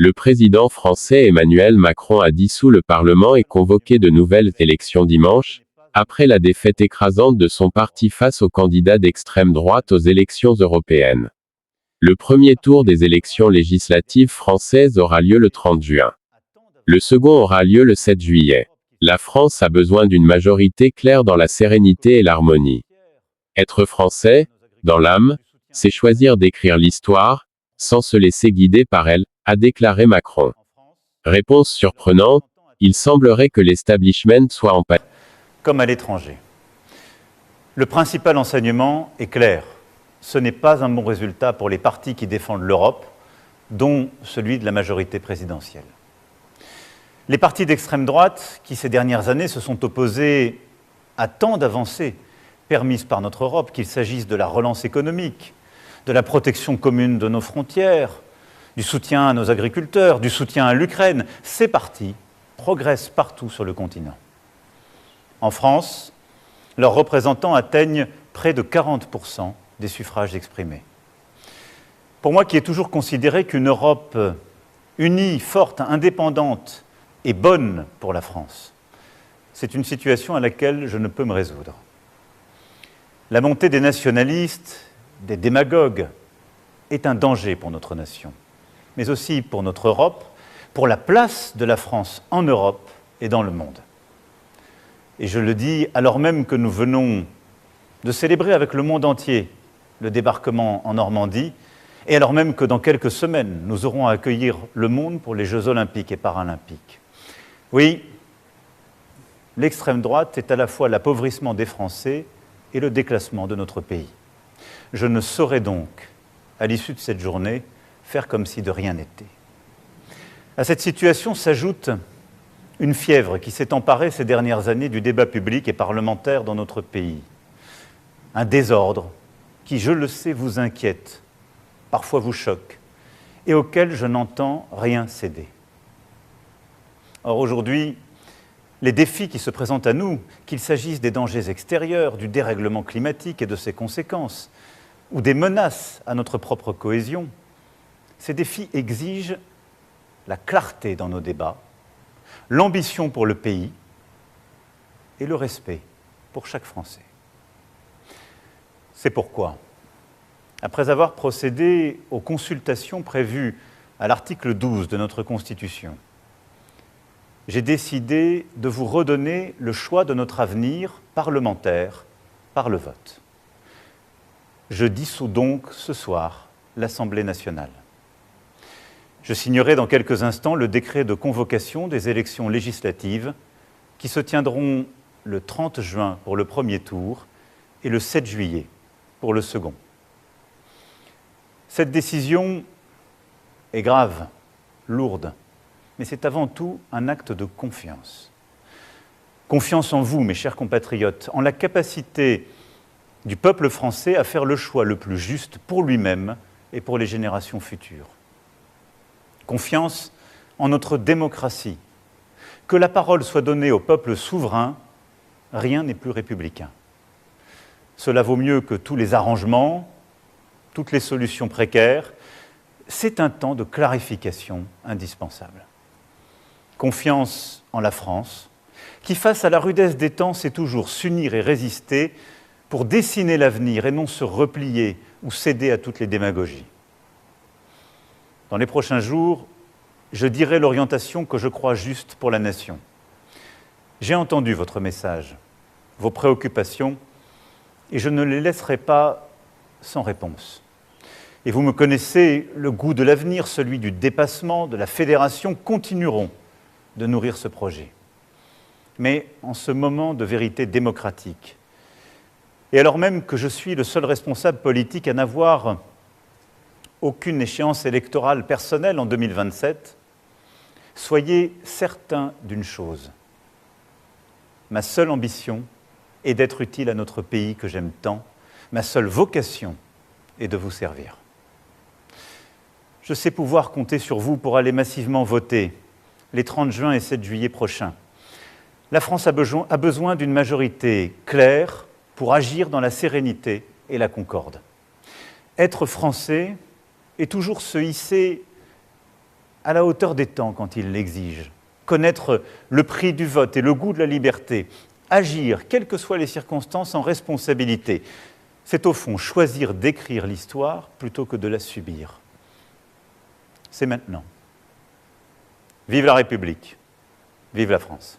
Le président français Emmanuel Macron a dissous le Parlement et convoqué de nouvelles élections dimanche, après la défaite écrasante de son parti face aux candidats d'extrême droite aux élections européennes. Le premier tour des élections législatives françaises aura lieu le 30 juin. Le second aura lieu le 7 juillet. La France a besoin d'une majorité claire dans la sérénité et l'harmonie. Être français, dans l'âme, c'est choisir d'écrire l'histoire, sans se laisser guider par elle, a déclaré Macron. Réponse surprenante, il semblerait que l'establishment soit en panique. Comme à l'étranger. Le principal enseignement est clair. Ce n'est pas un bon résultat pour les partis qui défendent l'Europe, dont celui de la majorité présidentielle. Les partis d'extrême droite, qui ces dernières années se sont opposés à tant d'avancées permises par notre Europe, qu'il s'agisse de la relance économique, de la protection commune de nos frontières, du soutien à nos agriculteurs, du soutien à l'Ukraine, ces partis progressent partout sur le continent. En France, leurs représentants atteignent près de 40% des suffrages exprimés. Pour moi, qui ai toujours considéré qu'une Europe unie, forte, indépendante et bonne pour la France, c'est une situation à laquelle je ne peux me résoudre. La montée des nationalistes, des démagogues, est un danger pour notre nation, mais aussi pour notre Europe, pour la place de la France en Europe et dans le monde. Et je le dis alors même que nous venons de célébrer avec le monde entier le débarquement en Normandie, et alors même que dans quelques semaines, nous aurons à accueillir le monde pour les Jeux olympiques et paralympiques. Oui, l'extrême droite est à la fois l'appauvrissement des Français et le déclassement de notre pays. Je ne saurais donc, à l'issue de cette journée, faire comme si de rien n'était. À cette situation s'ajoute une fièvre qui s'est emparée ces dernières années du débat public et parlementaire dans notre pays. Un désordre qui, je le sais, vous inquiète, parfois vous choque, et auquel je n'entends rien céder. Or aujourd'hui, les défis qui se présentent à nous, qu'il s'agisse des dangers extérieurs, du dérèglement climatique et de ses conséquences, ou des menaces à notre propre cohésion, ces défis exigent la clarté dans nos débats, l'ambition pour le pays et le respect pour chaque Français. C'est pourquoi, après avoir procédé aux consultations prévues à l'article 12 de notre Constitution, j'ai décidé de vous redonner le choix de notre avenir parlementaire par le vote. Je dissous donc ce soir l'Assemblée nationale. Je signerai dans quelques instants le décret de convocation des élections législatives qui se tiendront le 30 juin pour le premier tour et le 7 juillet pour le second. Cette décision est grave, lourde, mais c'est avant tout un acte de confiance. Confiance en vous, mes chers compatriotes, en la capacité du peuple français à faire le choix le plus juste pour lui-même et pour les générations futures. Confiance en notre démocratie. Que la parole soit donnée au peuple souverain, rien n'est plus républicain. Cela vaut mieux que tous les arrangements, toutes les solutions précaires. C'est un temps de clarification indispensable. Confiance en la France, qui face à la rudesse des temps sait toujours s'unir et résister pour dessiner l'avenir et non se replier ou céder à toutes les démagogies. Dans les prochains jours, je dirai l'orientation que je crois juste pour la nation. J'ai entendu votre message, vos préoccupations, et je ne les laisserai pas sans réponse. Et vous me connaissez, le goût de l'avenir, celui du dépassement, de la fédération, continueront de nourrir ce projet. Mais en ce moment de vérité démocratique, et alors même que je suis le seul responsable politique à n'avoir aucune échéance électorale personnelle en 2027, soyez certains d'une chose. Ma seule ambition est d'être utile à notre pays que j'aime tant. Ma seule vocation est de vous servir. Je sais pouvoir compter sur vous pour aller massivement voter les 30 juin et 7 juillet prochains. La France a besoin d'une majorité claire pour agir dans la sérénité et la concorde. Être français est toujours se hisser à la hauteur des temps quand il l'exige, connaître le prix du vote et le goût de la liberté, agir, quelles que soient les circonstances, en responsabilité. C'est au fond choisir d'écrire l'histoire plutôt que de la subir. C'est maintenant. Vive la République, vive la France.